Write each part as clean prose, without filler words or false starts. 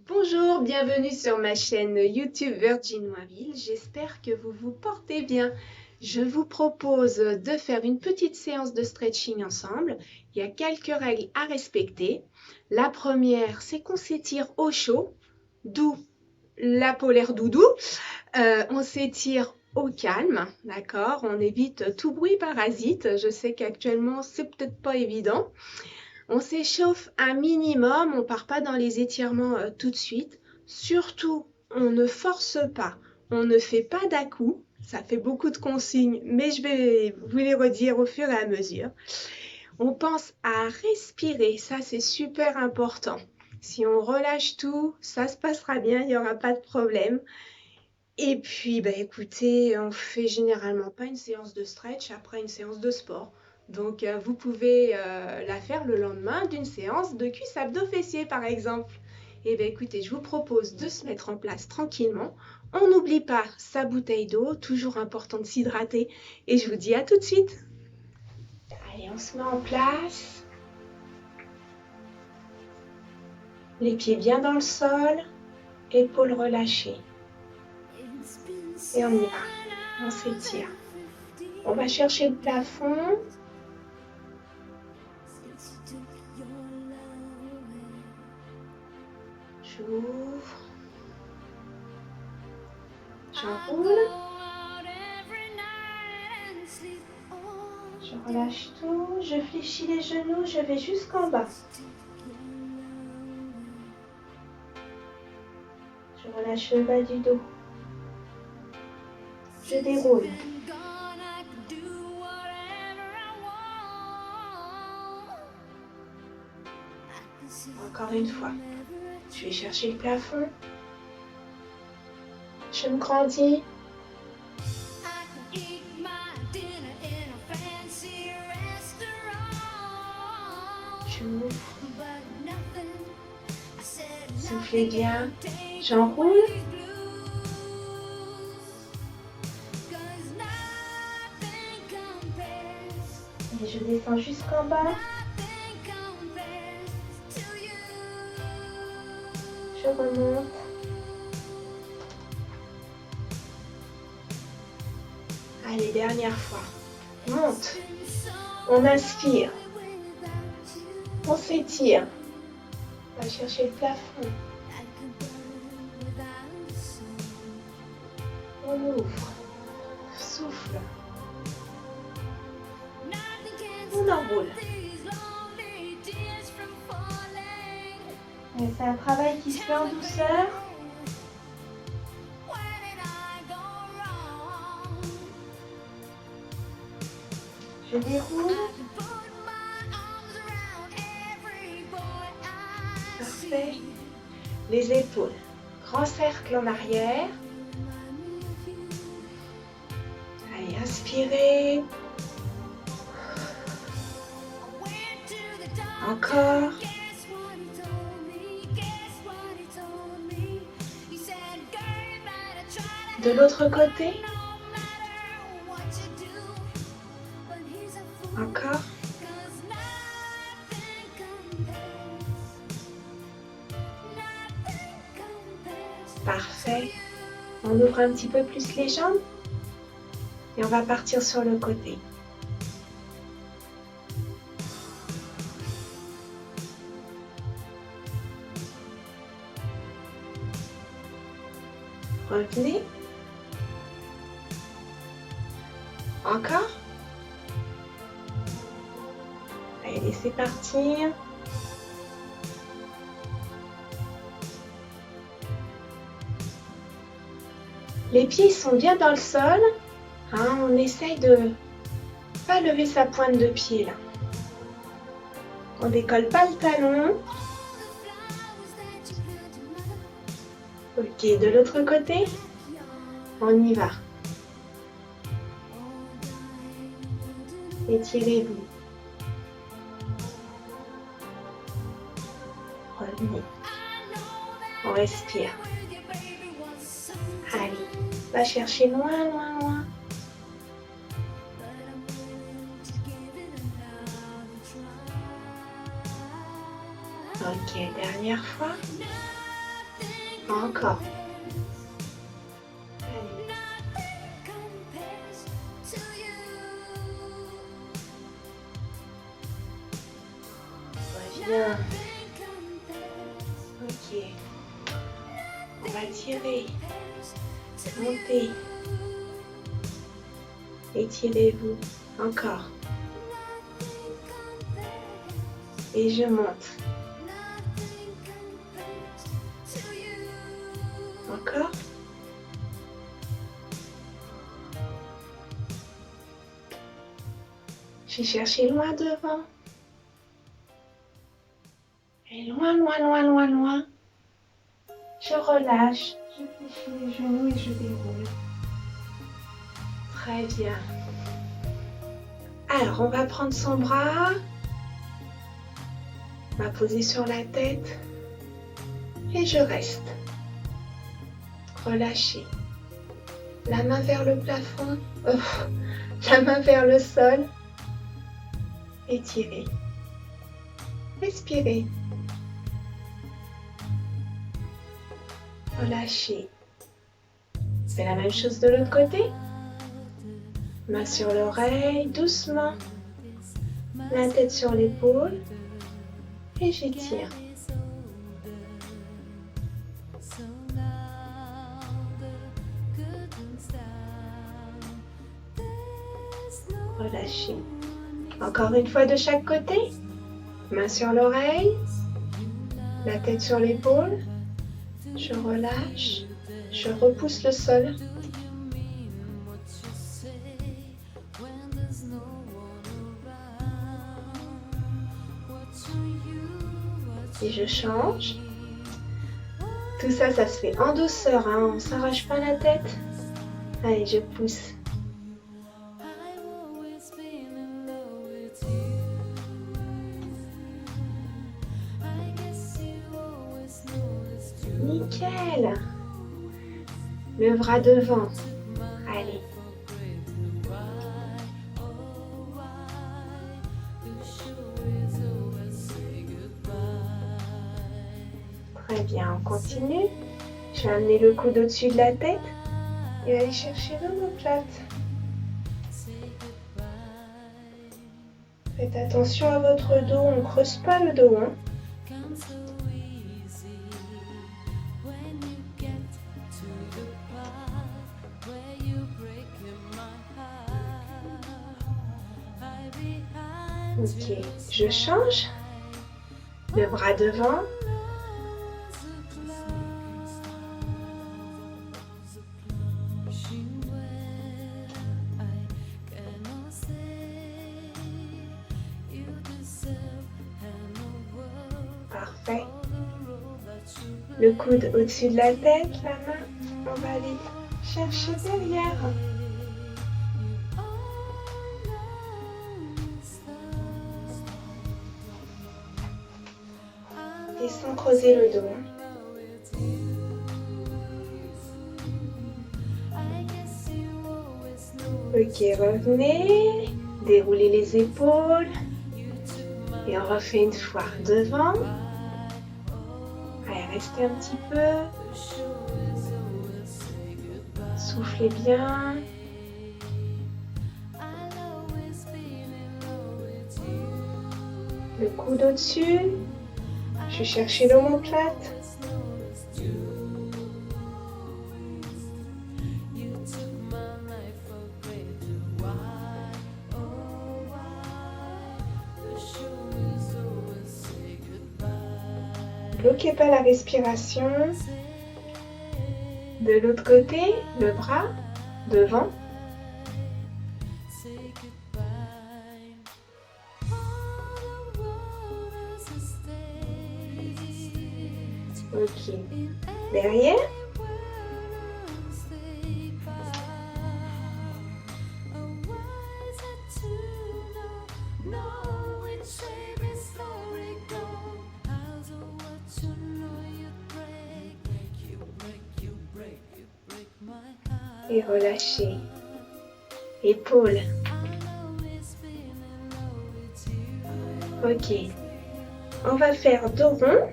Bonjour, bienvenue sur ma chaîne YouTube Virgin Noinville. J'espère que vous vous portez bien. Je vous propose de faire une petite séance de stretching ensemble. Il y a quelques règles à respecter. La première, c'est qu'on s'étire au chaud, d'où la polaire doudou. On s'étire au calme, d'accord? On évite tout bruit parasite. Je sais qu'actuellement, c'est peut-être pas évident. On s'échauffe un minimum, on part pas dans les étirements tout de suite. Surtout, on ne force pas, on ne fait pas d'à-coups. Ça fait beaucoup de consignes, mais je vais vous les redire au fur et à mesure. On pense à respirer, ça c'est super important. Si on relâche tout, ça se passera bien, il n'y aura pas de problème. Et puis, écoutez, on fait généralement pas une séance de stretch après une séance de sport. Donc, vous pouvez la faire le lendemain d'une séance de cuisse abdos-fessiers, par exemple. Et bien, écoutez, je vous propose de se mettre en place tranquillement. On n'oublie pas sa bouteille d'eau, toujours important de s'hydrater. Et je vous dis à tout de suite. Allez, on se met en place. Les pieds bien dans le sol, épaules relâchées. Et on y va, on s'étire. On va chercher le plafond. J'ouvre. J'enroule. Je relâche tout. Je fléchis les genoux. Je vais jusqu'en bas. Je relâche le bas du dos. Je déroule. Encore une fois. Je vais chercher le plafond. Je me grandis. J'ouvre. Soufflez bien. J'enroule. Et je descends jusqu'en bas. Je remonte. Allez, dernière fois. Monte. On inspire. On s'étire. On va chercher le plafond. On ouvre. Souffle. On enroule. C'est un travail qui se fait en douceur. Je déroule. Parfait. Les épaules. Grand cercle en arrière. Allez, inspirez. Encore. De l'autre côté. Encore. Parfait. On ouvre un petit peu plus les jambes. Et on va partir sur le côté. Revenez. Encore. Allez, laissez partir. Les pieds sont bien dans le sol. Hein, on essaye de pas lever sa pointe de pied là. On décolle pas le talon. Ok, de l'autre côté, on y va. Étirez-vous. Revenez. On respire. Allez, va chercher loin, loin, loin. Ok, dernière fois. Encore. Allez. Bien. Ok. On va tirer. Montez. Étirez-vous. Encore. Et je monte. Encore. Je vais chercher loin devant. Et loin, loin, loin, loin, loin. Je relâche. Je fléchis les genoux et je déroule. Très bien. Alors, on va prendre son bras. On va poser sur la tête. Et je reste. Relâchez. La main vers le plafond. La main vers le sol. Étirez. Respirez. Relâchez. C'est la même chose de l'autre côté. Main sur l'oreille, doucement. La tête sur l'épaule. Et j'étire. Relâchez. Encore une fois de chaque côté. Main sur l'oreille. La tête sur l'épaule. Je relâche. Je repousse le sol. Et je change. Tout ça, ça se fait en douceur, hein. On ne s'arrache pas la tête. Allez, je pousse. Nickel. Le bras devant. Allez. Très bien, on continue. Je vais amener le coude au-dessus de la tête et aller chercher l'omoplate. Faites attention à votre dos, on ne creuse pas le dos. Hein. Ok, je change. Le bras devant. Parfait. Le coude au-dessus de la tête, la main, on va aller chercher derrière. Et sans creuser le dos. Ok, revenez, déroulez les épaules. Et on refait une fois devant. Allez, restez un petit peu. Soufflez bien. Le coude au-dessus. Je vais chercher l'omoplate. Bloquez pas la respiration. De l'autre côté, le bras devant. Ok. Derrière. Et relâchez. Épaules. Ok. On va faire dos rond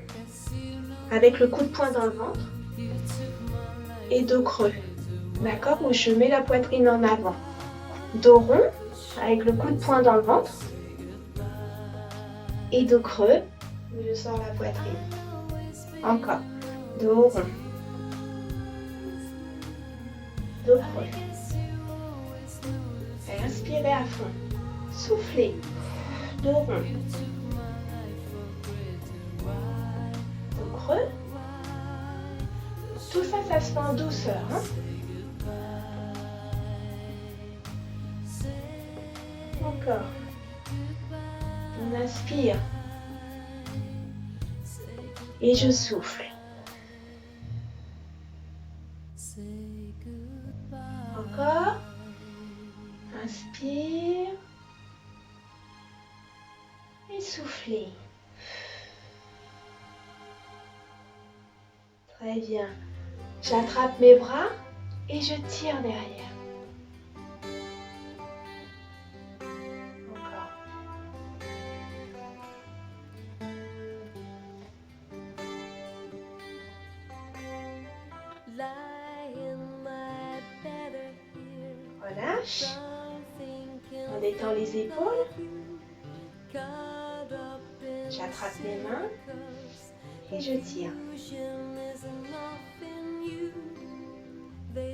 avec le coup de poing dans le ventre. et dos creux. D'accord? Où je mets la poitrine en avant. Dos rond, avec le coup de poing dans le ventre. Et dos creux, où je sors la poitrine. Encore. Dos rond. Dos creux. Et inspirez à fond. Soufflez. Dos rond. Dos creux. Tout ça, ça se fait en douceur. Hein? Encore. On inspire. Et je souffle. Encore. Inspire. Et soufflez. Très bien. J'attrape mes bras et je tire derrière. Encore. Relâche. On détend les épaules. J'attrape les mains et je tire.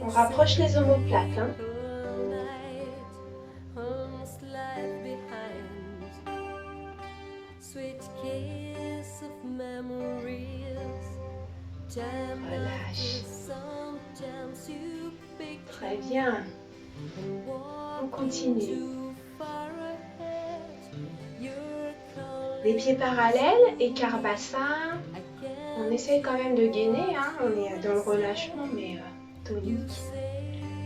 On rapproche les omoplates. Hein. Relâche. Très bien. On continue. Les pieds parallèles, écart bassin. On essaye quand même de gainer. Hein. On est dans le relâchement, mais tonique.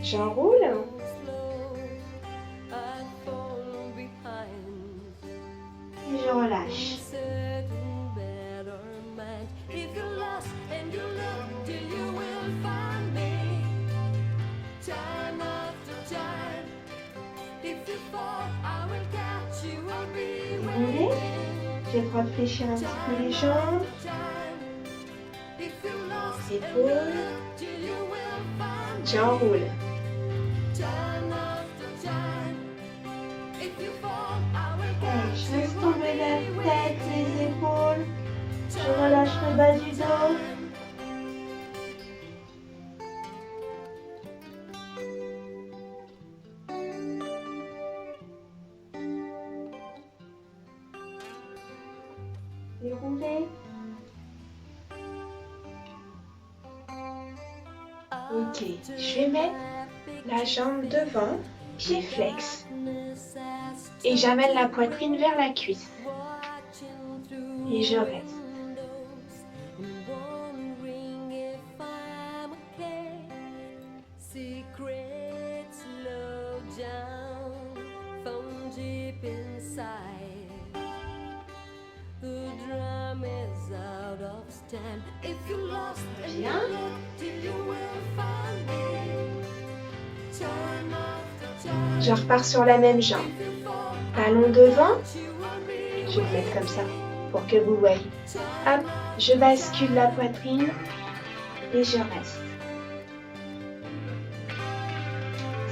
J'enroule. Et je relâche. Déroulez. Je vais réfléchir un petit peu les jambes. Épaules. J'enroule. Je laisse tomber la tête, les épaules. Je relâche le bas du dos. Déroulez. Ok, je vais mettre la jambe devant, pied flex. Et j'amène la poitrine vers la cuisse. Et je reste. Bien. Je repars sur la même jambe. Talon devant. Je vais le mettre comme ça pour que vous voyez. Hop, je bascule la poitrine et je reste.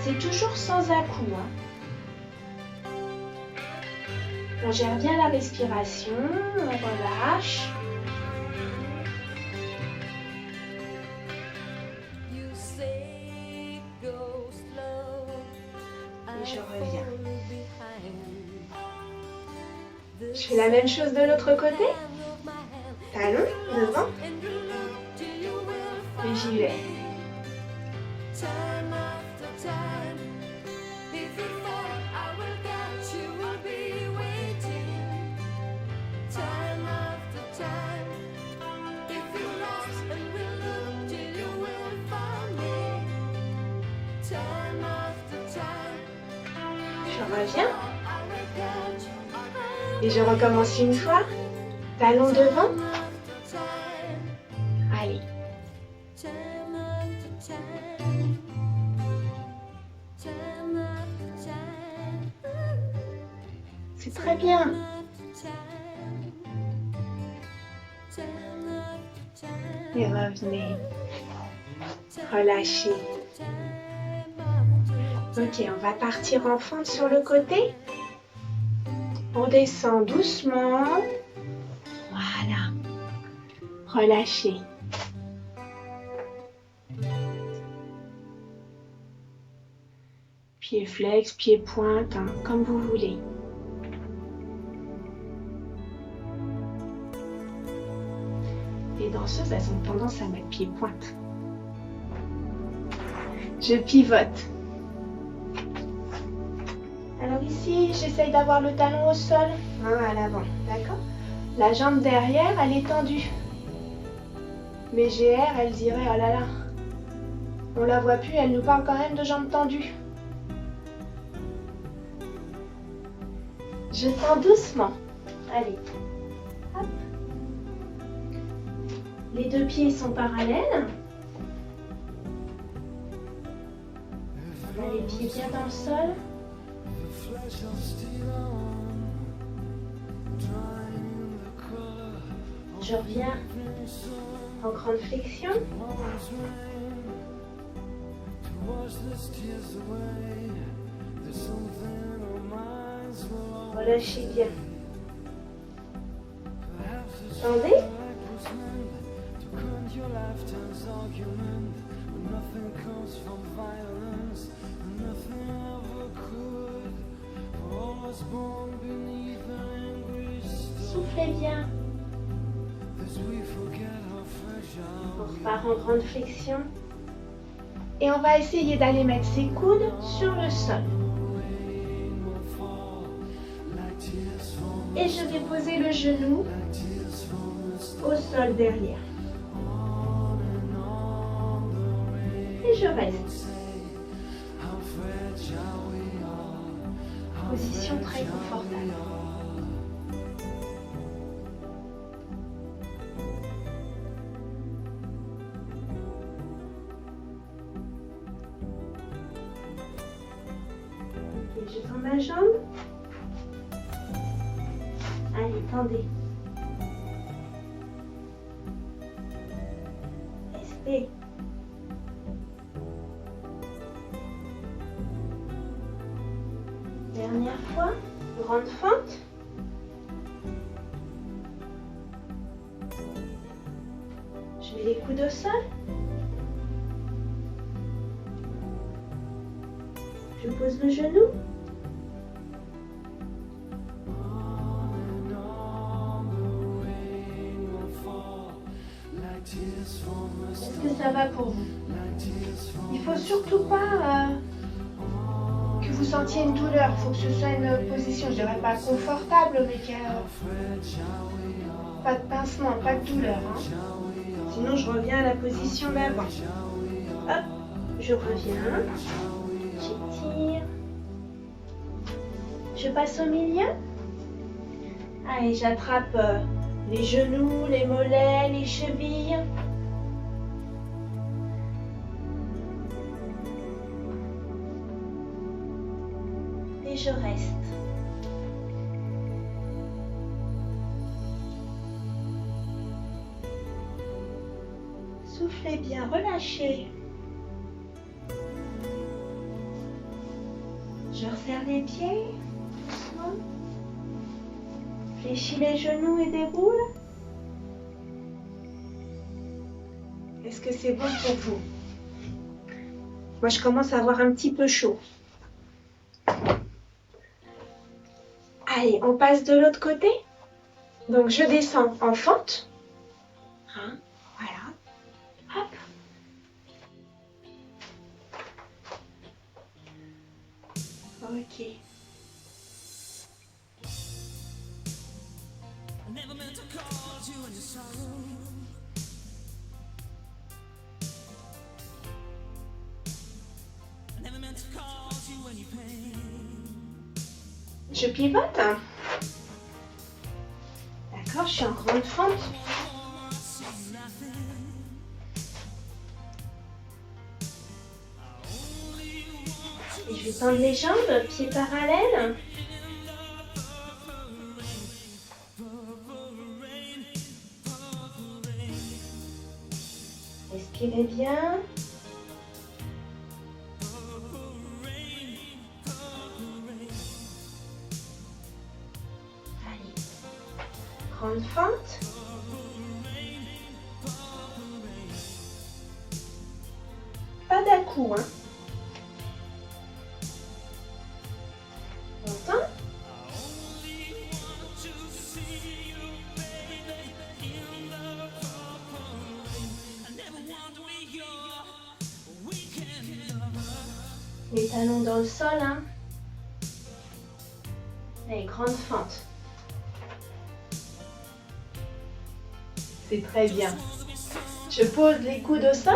C'est toujours sans à-coups. Hein. On gère bien la respiration, on relâche. Et je reviens. Je fais la même chose de l'autre côté. Talon devant. Et j'y vais. Je reviens. Et je recommence une fois. Talon devant. Allez. C'est très bien. Et revenez. Relâchez. Ok, on va partir en fente sur le côté. On descend doucement. Voilà. Relâchez. Pied flex, pied pointe, hein, comme vous voulez. Les danseuses, elles ont tendance à mettre pied pointe. Je pivote. Alors ici, j'essaye d'avoir le talon au sol, hein, à l'avant, d'accord? La jambe derrière, elle est tendue. Mes GR, elles diraient, oh là là, on la voit plus, elle nous parle quand même de jambes tendues. Je tends doucement. Allez. Hop. Les deux pieds sont parallèles. On a les pieds bien dans le sol. Je reviens en grande flexion. Relâchez bien. Tendez. Soufflez bien. On repart en grande flexion. Et on va essayer d'aller mettre ses coudes sur le sol. Et je vais poser le genou au sol derrière. Et je reste. Position très confortable. Ok, je tends ma jambe. Allez, tendez. Restez. Dernière fois, grande fente. Je mets les coudes au sol. Je pose le genou. Est-ce que ça va pour vous? Il ne faut surtout pas que vous sentiez une douleur. Il faut que ce soit une position, je dirais pas confortable, mais qu'il n'y a pas de pincement, pas de douleur. Hein. Sinon, je reviens à la position d'avant. Hop, je reviens. J'étire. Je passe au milieu. Allez, j'attrape les genoux, les mollets, les chevilles. Et je reste. Soufflez bien, relâchez. Je resserre les pieds, doucement. Fléchis les genoux et déroule. Est-ce que c'est bon pour vous? Moi, je commence à avoir un petit peu chaud. Allez, on passe de l'autre côté. Donc, je descends en fente. Hein, voilà. Hop. Ok. Je pivote. D'accord, je suis en grande fente. Et je vais tendre les jambes, pieds parallèles. Respirez bien. grande fente. Pas d'à-coup, hein. Longtemps. Les talons dans le sol, hein. Et grande fente. C'est très bien. Je pose les coudes au sol.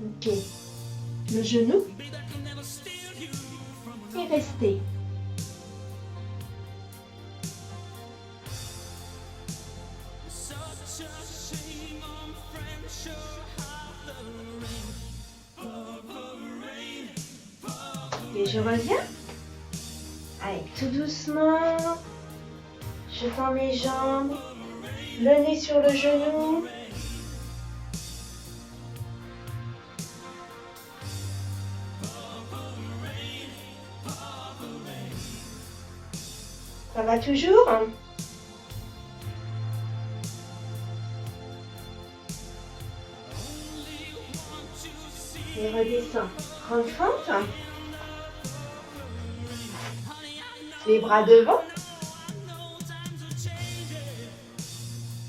Ok. Le genou. Et restez. Et je reviens. Allez, tout doucement. Je tends mes jambes. Le nez sur le genou. Ça va toujours? Et redescends. Grande fente. Les bras devant.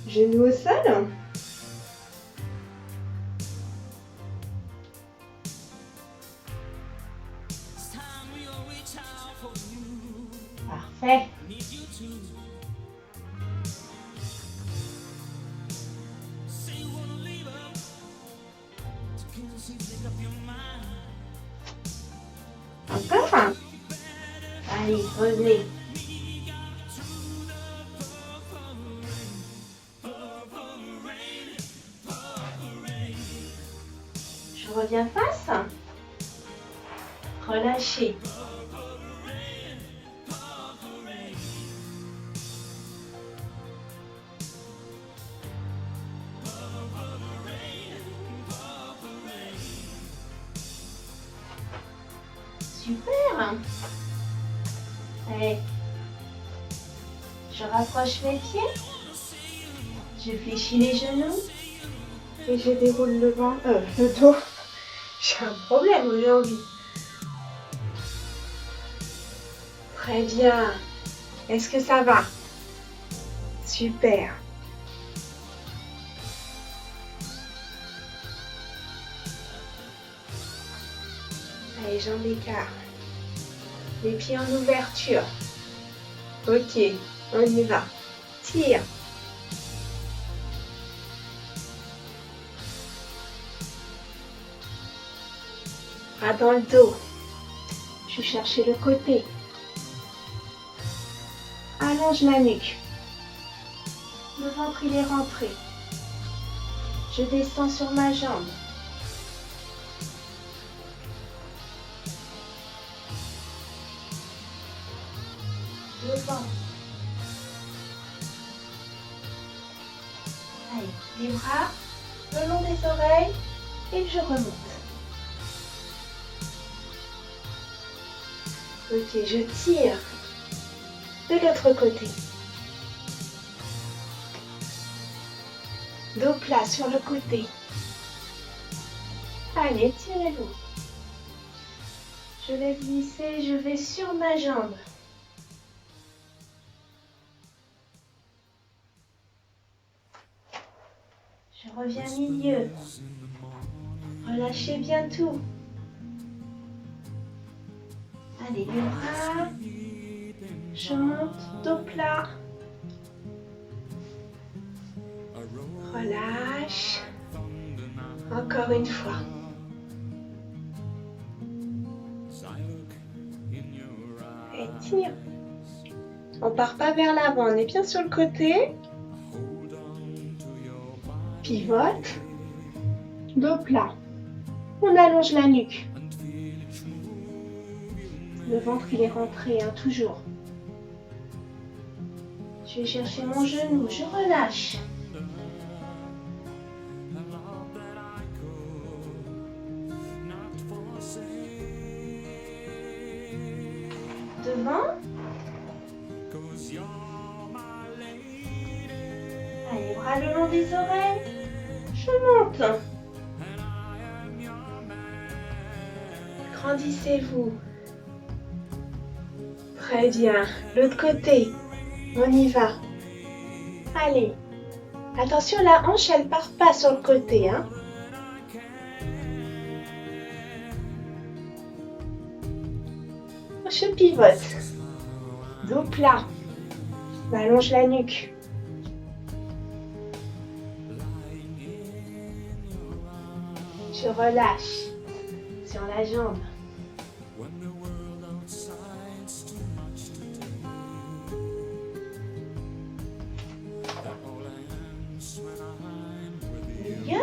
Genoux au sol. Parfait. Encore. Allez, revenez. Je reviens face. Relâchez. Super. Allez. Je rapproche mes pieds. Je fléchis les genoux. Et je déroule le dos. J'ai un problème aujourd'hui. Très bien. Est-ce que ça va? Super. Allez, jambes d'écart. Les pieds en ouverture. Ok, on y va. Tire. Bras dans le dos. Je vais chercher le côté. Allonge la nuque. Le ventre il est rentré. Je descends sur ma jambe. Devant. Allez, les bras le long des oreilles et je remonte. Ok, je tire de l'autre côté. Dos plat sur le côté. Allez, tirez-vous. Je laisse glisser, je vais sur ma jambe. Je reviens milieu. Relâchez bien tout. Allez, les bras. Je monte, dos plat. Relâche. Encore une fois. Et tire. On part pas vers l'avant, on est bien sur le côté. Pivote. Dos plat. On allonge la nuque. Le ventre il est rentré, hein, toujours. Je vais chercher mon genou, je relâche. Devant. Allez, bras le long des oreilles. Je monte. Grandissez-vous. Très bien. L'autre côté. On y va. Allez. Attention, la hanche, elle part pas sur le côté, hein. Je pivote. Dos plat. J'allonge la nuque. Je relâche sur la jambe. Milieu.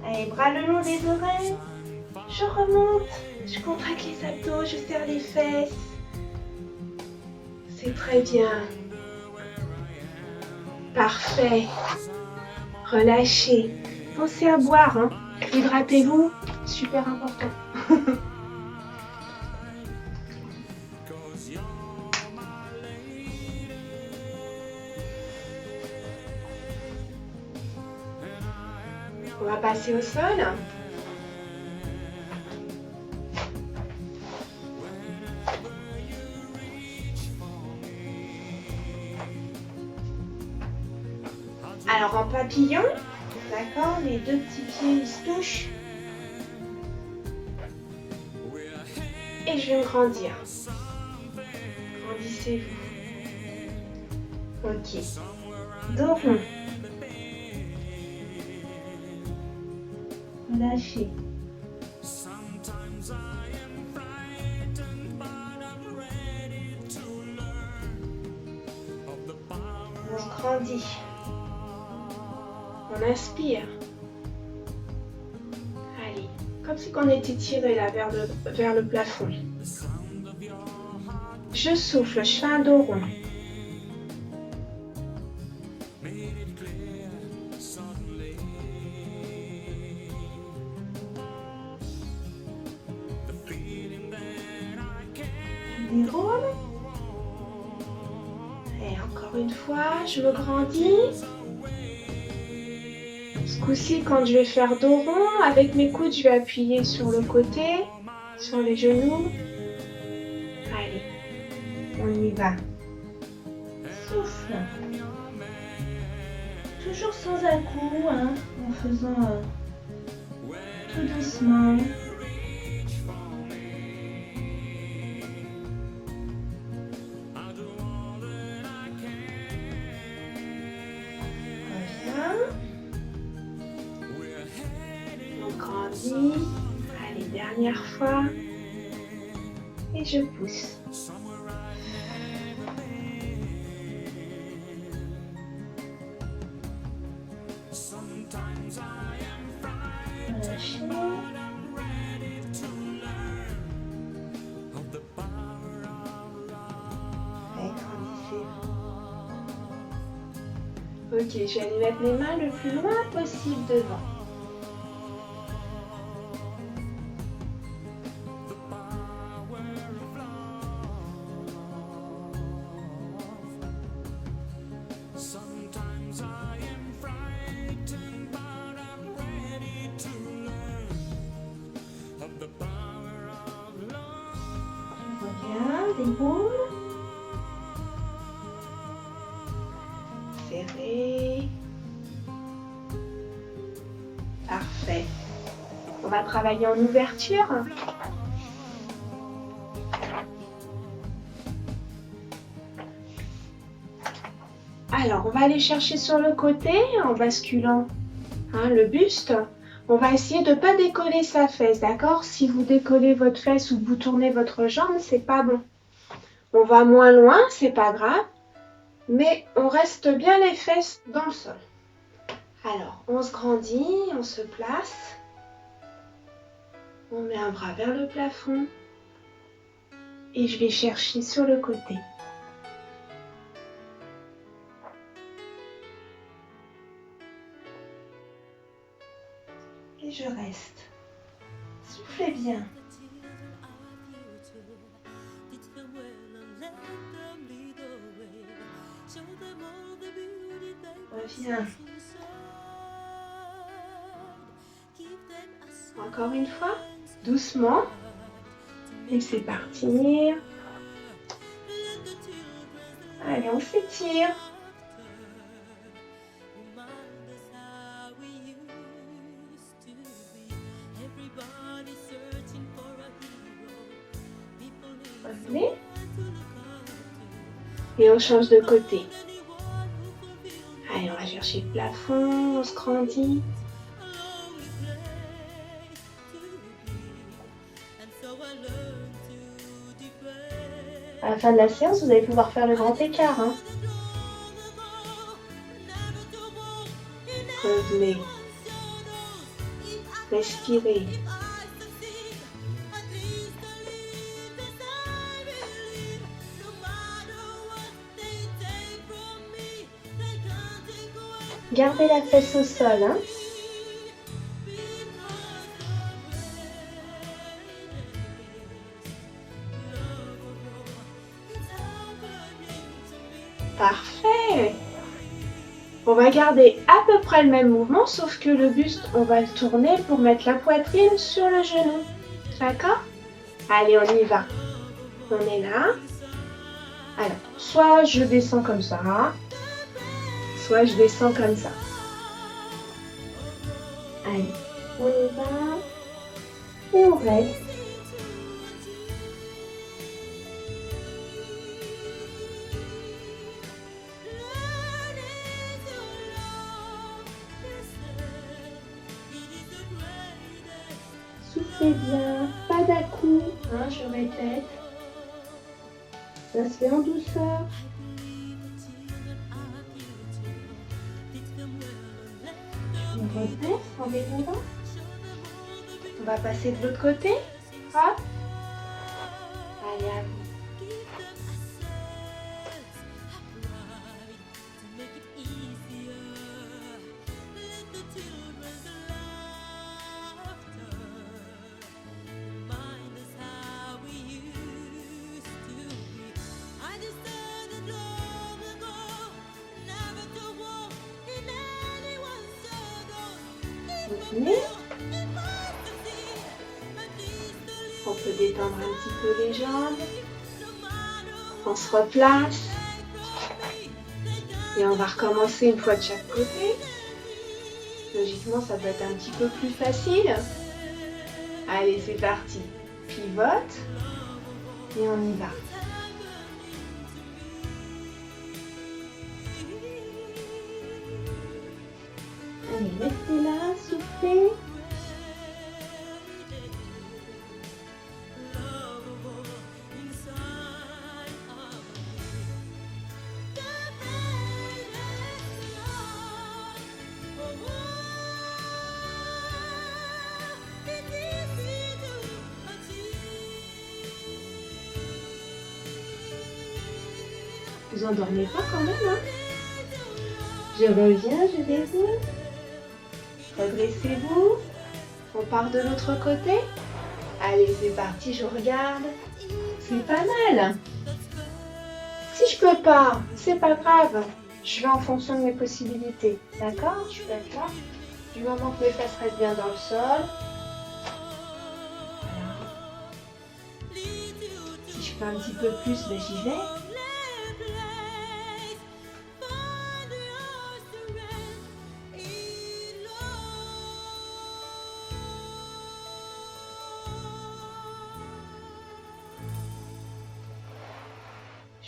Allez, bras le long des oreilles. Je remonte. Je contracte les abdos, je serre les fesses. C'est très bien. Parfait. Relâchez. Pensez à boire, hein. Hydratez-vous, super important. On va passer au sol. Alors en papillon, d'accord, les deux petits pieds ils se touchent. Et je vais me grandir. Grandissez-vous. Ok. Dos rond. Relâchez. On se grandit. On inspire. Allez, comme si on était tiré là vers le plafond. Je souffle, je fais un dos rond. Je déroule. Et encore une fois, je me grandis. Ce coup-ci, quand je vais faire dos rond, avec mes coudes, je vais appuyer sur le côté, sur les genoux. Allez, on y va. Souffle. Toujours sans à-coups, hein, en faisant tout doucement. Allez, dernière fois. Et je pousse. Relâchez. Et grandissez-vous. Ok, je vais aller mettre mes mains le plus loin possible devant. Déroule. Serré. Parfait. On va travailler en ouverture. Alors, on va aller chercher sur le côté en basculant le buste. On va essayer de ne pas décoller sa fesse, d'accord? Si vous décollez votre fesse ou vous tournez votre jambe, c'est pas bon. On va moins loin, c'est pas grave, mais on reste bien les fesses dans le sol. Alors, on se grandit, on se place. On met un bras vers le plafond. Et je vais chercher sur le côté. Et je reste. Souffle. Soufflez bien. Reviens. Encore une fois, doucement. Et c'est parti. Allez, on s'étire. Revenez. Et on change de côté. Allez, on va chercher le plafond, on se grandit. À la fin de la séance, vous allez pouvoir faire le grand écart. Hein. Revenez. Respirez. Gardez la fesse au sol. Hein. Parfait. On va garder à peu près le même mouvement, sauf que le buste, on va le tourner pour mettre la poitrine sur le genou. D'accord? Allez, on y va. On est là. Alors, soit je descends comme ça, soit je descends comme ça. Allez, on y va. Et on reste. Soufflez bien, pas d'à-coups, hein, je répète. Ça se fait en douceur. On repasse en détendant. On va passer de l'autre côté. Hop. Allez, à vous. Continuez. On peut détendre un petit peu les jambes. On se replace. Et on va recommencer une fois de chaque côté. Logiquement, ça doit être un petit peu plus facile. Allez, c'est parti. Pivote. Et on y va. Allez, restez là, soufflez. Vous endormez pas quand même, hein? Je reviens, je déroule. Redressez-vous. On part de l'autre côté. Allez, c'est parti, je regarde. C'est pas mal. Si je peux pas, c'est pas grave. Je vais en fonction de mes possibilités. D'accord? Je peux être là. Du moment que mes fesses restent bien dans le sol. Voilà. Si je peux un petit peu plus, ben j'y vais.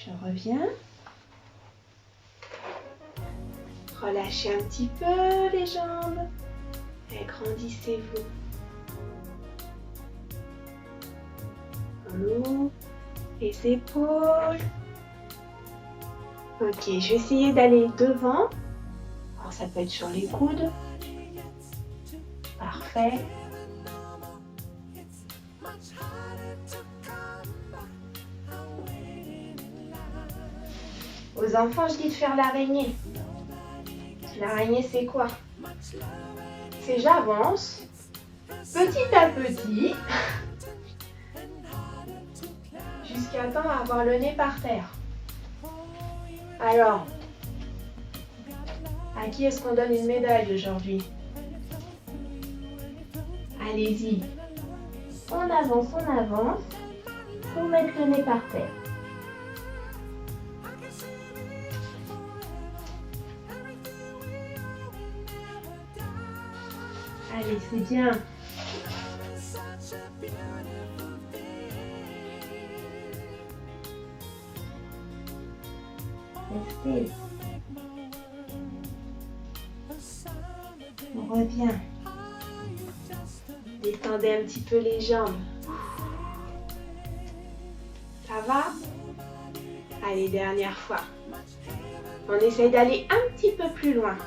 Je reviens. Relâchez un petit peu les jambes. Et grandissez-vous. On ouvre les épaules. Ok, je vais essayer d'aller devant. Alors ça peut être sur les coudes. Parfait. Aux enfants, je dis de faire l'araignée. L'araignée, c'est quoi? C'est j'avance, Petit à petit, jusqu'à temps à avoir le nez par terre. Alors, à qui est-ce qu'on donne une médaille aujourd'hui? Allez-y. On avance pour mettre le nez par terre. Allez, c'est bien. Restez. On revient. Détendez un petit peu les jambes. Ça va? Allez, dernière fois. On essaye d'aller un petit peu plus loin.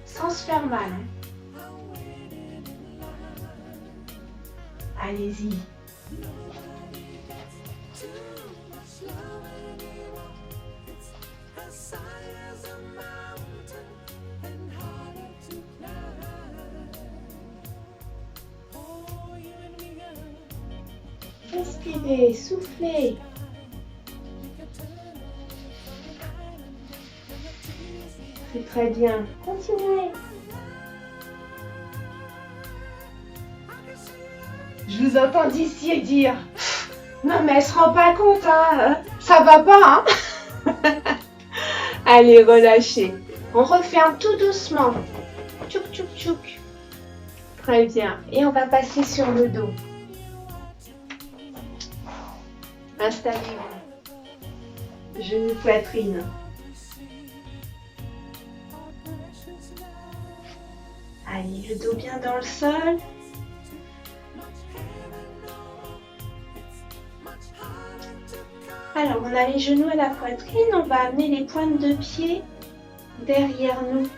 Sans se faire mal. Allez-y. Respirez, soufflez. C'est très bien. Continuez. Je vous entends d'ici dire « Non mais elle se rend pas compte, hein, ça va pas, hein ?» Allez, relâchez. On referme tout doucement. Tchouk, tchouk, tchouk. Très bien. Et on va passer sur le dos. Installez-vous. Genou, poitrine. Allez, le dos bien dans le sol. Alors, on a les genoux et la poitrine. On va amener les pointes de pied derrière nous.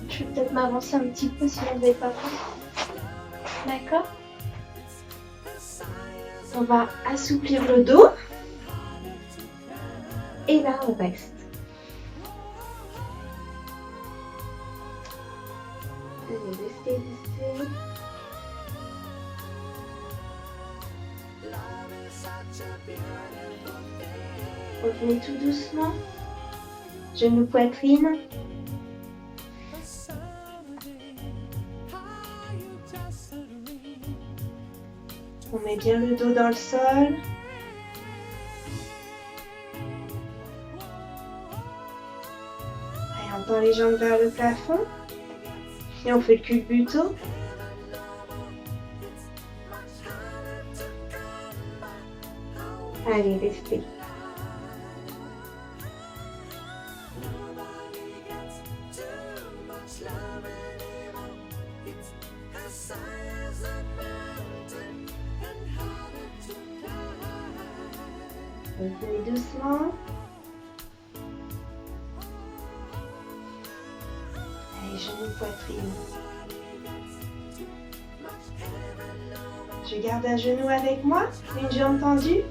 Je vais peut-être m'avancer un petit peu si on n'est pas prêt. D'accord? On va assouplir le dos. Et là, on reste. Allez, restez. Revenez tout doucement. Genou, poitrine. On met bien le dos dans le sol. Et on tend les jambes vers le plafond. Et on fait le culbuto. Allez, restez. Revenez doucement. Allez, genou, poitrine. Je garde un genou avec moi, une jambe tendue.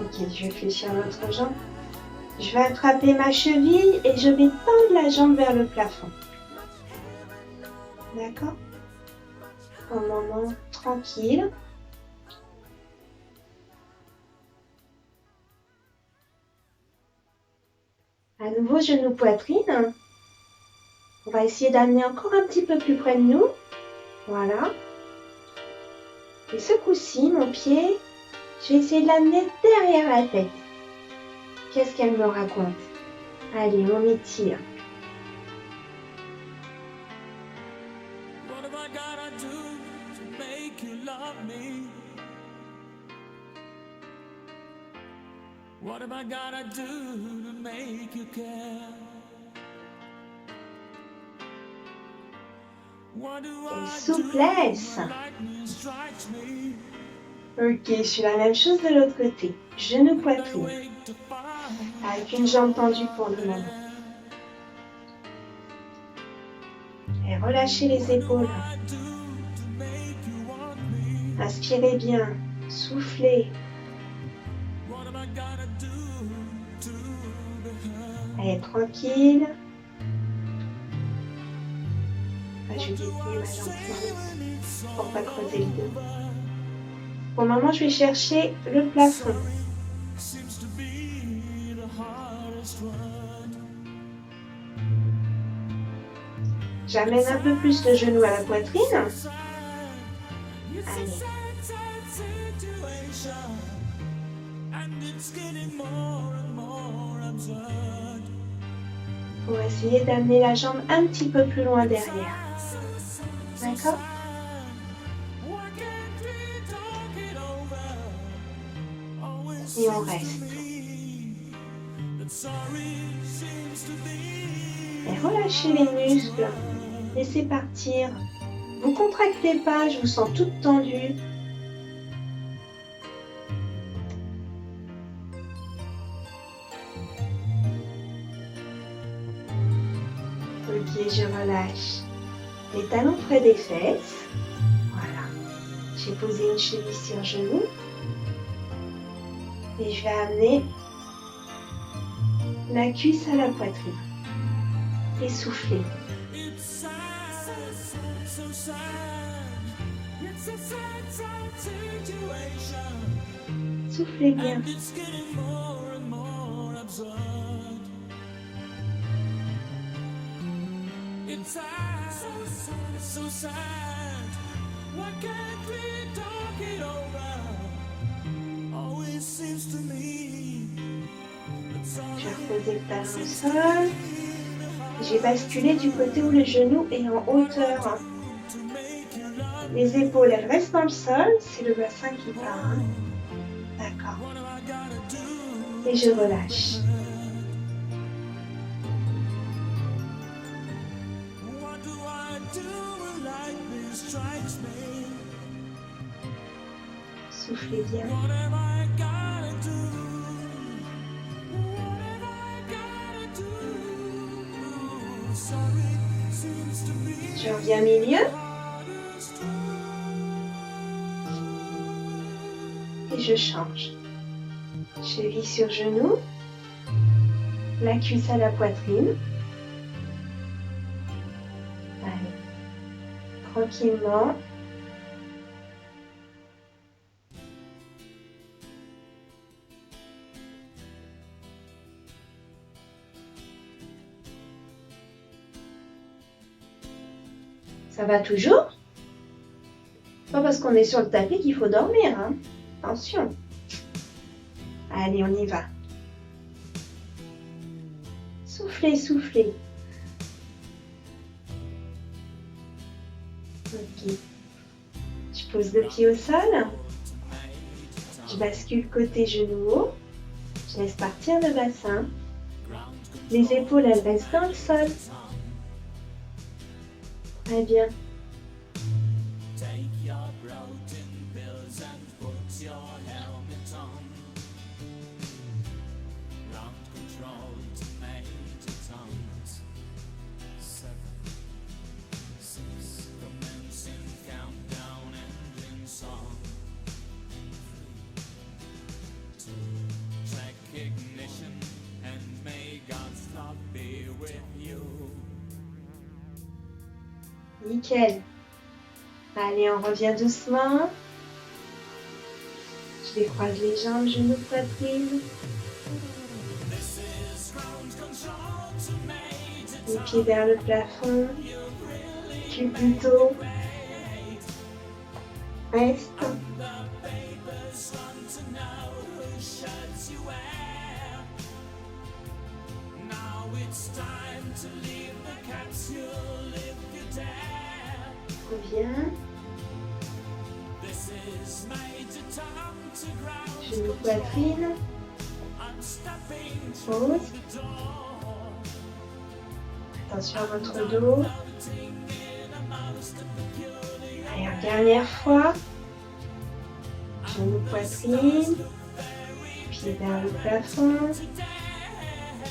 Ok, je vais fléchir l'autre jambe. Je vais attraper ma cheville et je vais tendre la jambe vers le plafond. D'accord? Un moment tranquille. À nouveau, genou, poitrine. On va essayer d'amener encore un petit peu plus près de nous. Voilà. Et ce coup-ci, mon pied, je vais essayer de l'amener derrière la tête. Qu'est-ce qu'elle me raconte? Allez, on étire. What have I gotta do to make you care? What do I Souplesse. do when lightning strikes me? Ok, je fais la même chose de l'autre côté. Genou, poitrine. Wake to find Avec une jambe tendue pour le moment. Et relâchez les épaules. I do to make you want me. Inspirez bien, soufflez. Allez, tranquille. Je vais détenir ma jambe pour pas creuser le dos. Pour le moment, je vais chercher le plafond. J'amène un peu plus le genou à la poitrine. Allez. Pour essayer d'amener la jambe un petit peu plus loin derrière. D'accord? Et on reste. Et relâchez les muscles. Laissez partir. Vous contractez pas, je vous sens toute tendue. Ok, je relâche. Les talons près des fesses. Voilà. J'ai posé une cheville sur genou. Et je vais amener la cuisse à la poitrine. Et souffler. Soufflez bien. Je vais reposer le talon au sol. J'ai basculé du côté où le genou est en hauteur. Les épaules, elles restent dans le sol. C'est le bassin qui part. Hein. D'accord. Et je relâche. Soufflez bien. Je reviens milieu. Et je change. Cheville sur genou. La cuisse à la poitrine. Allez. Tranquillement. Ça va toujours? Pas parce qu'on est sur le tapis qu'il faut dormir, hein? Attention. Allez, on y va. Soufflez, soufflez. Ok. Je pose le pied au sol. Je bascule côté genou haut. Je laisse partir le bassin. Les épaules, elles restent dans le sol. Très bien. Nickel. Allez, on revient doucement. Je décroise les jambes, genoux, poitrine. Les pieds vers le plafond. Cul plutôt. Reste. Reviens. Genou, poitrine. Pause. Attention à votre dos. Allez, une dernière fois. Genou, poitrine. Pied vers le plafond.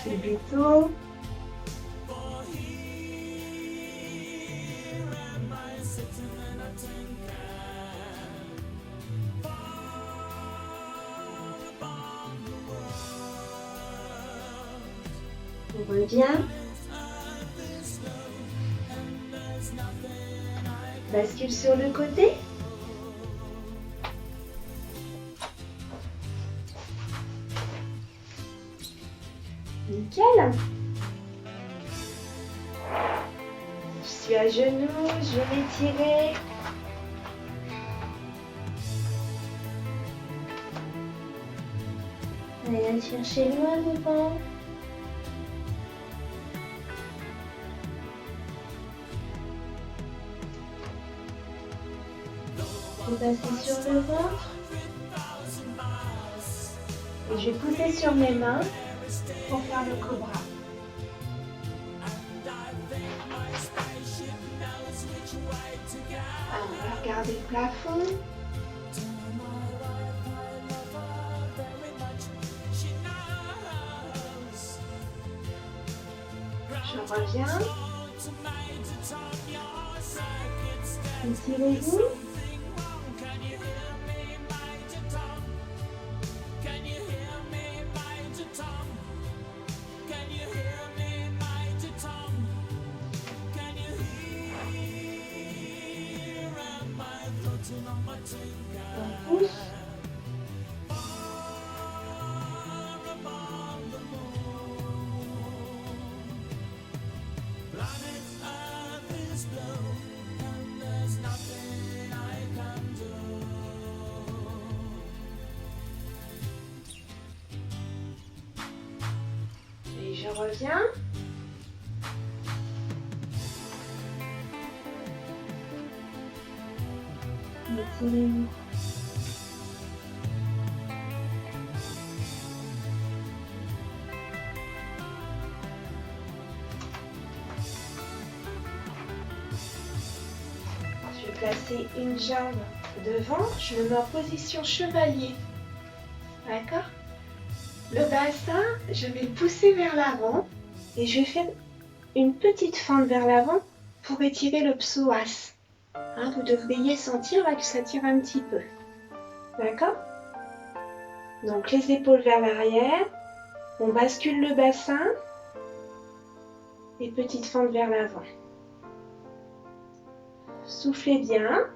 Pied plutôt. On revient. Bascule sur le côté. Nickel. Je suis à genoux, je vais tirer. Allez, la chercher loin devant. Je vais passer sur le ventre. Et je vais pousser sur mes mains pour faire le cobra. Alors, on va regarder le plafond. Je reviens. Étirez-vous. On pousse. Et je reviens. Étirez-vous. Je vais placer une jambe devant, je me mets en position chevalier. D'accord? Le bassin, je vais le pousser vers l'avant et je vais faire une petite fente vers l'avant pour étirer le psoas. Hein, vous devriez sentir là que ça tire un petit peu. D'accord? Donc les épaules vers l'arrière, on bascule le bassin et petite fente vers l'avant. Soufflez bien.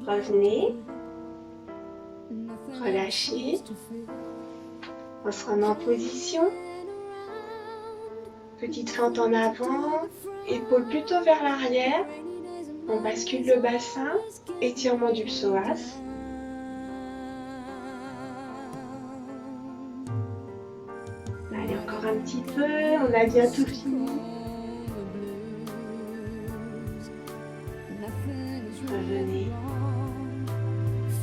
Revenez. Relâchez. On se remet en position. Petite fente en avant. Épaules plutôt vers l'arrière. On bascule le bassin. Étirement du psoas. Allez, encore un petit peu. On a bientôt fini. Revenez.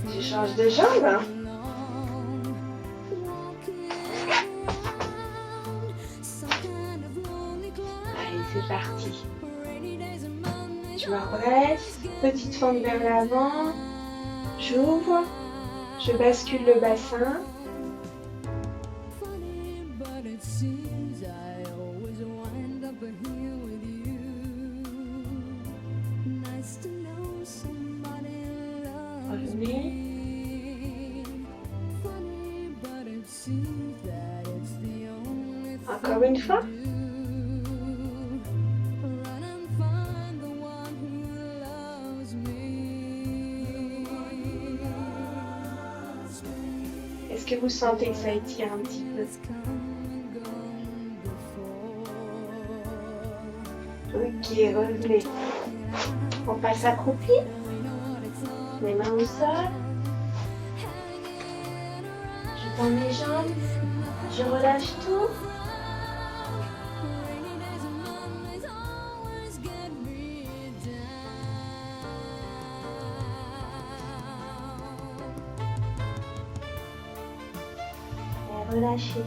Je change de jambe. Allez, c'est parti. Je me redresse. Petite fente vers l'avant. J'ouvre. Je bascule le bassin. Revenez. Encore une fois. Est-ce que vous sentez que ça étire un petit peu? Ok, revenez. On passe accroupi. Les mains au sol. Je tends mes jambes. Je relâche tout. Et relâchez.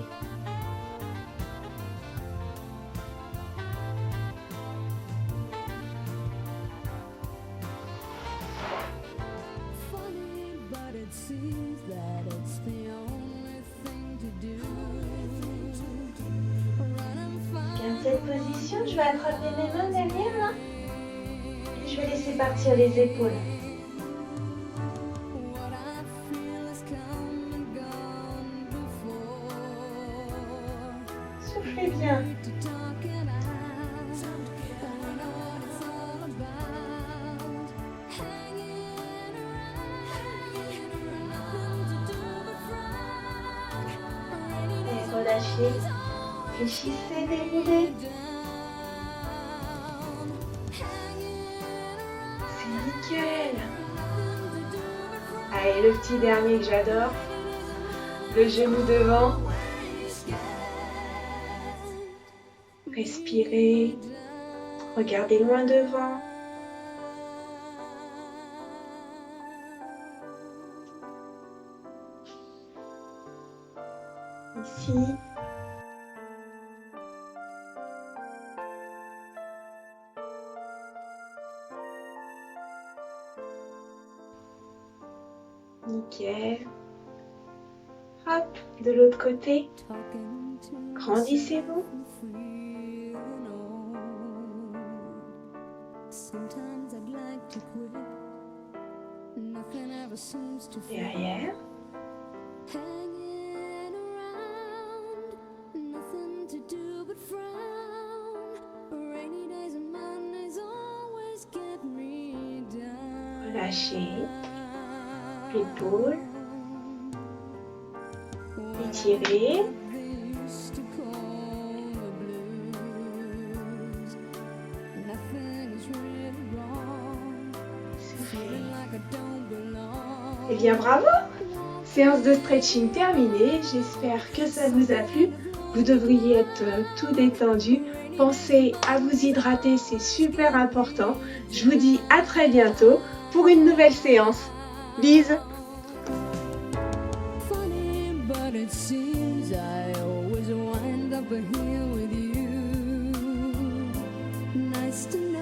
Garde cette position, je vais attraper mes mains derrière là. Et je vais laisser partir les épaules. pieds. Fléchissez, déroulez. C'est nickel. Allez, le petit dernier que j'adore. Le genou devant. Respirez. Regardez loin devant. Ici. Nickel. Hop, de l'autre côté. Grandissez-vous. Derrière. Relâchez. Épaule. Étirez. Eh bien, bravo! Séance de stretching terminée. J'espère que ça vous a plu. Vous devriez être tout détendu. Pensez à vous hydrater, c'est super important. Je vous dis à très bientôt pour une nouvelle séance. Bisous! Funny, but it seems I always wind up here with you. Nice to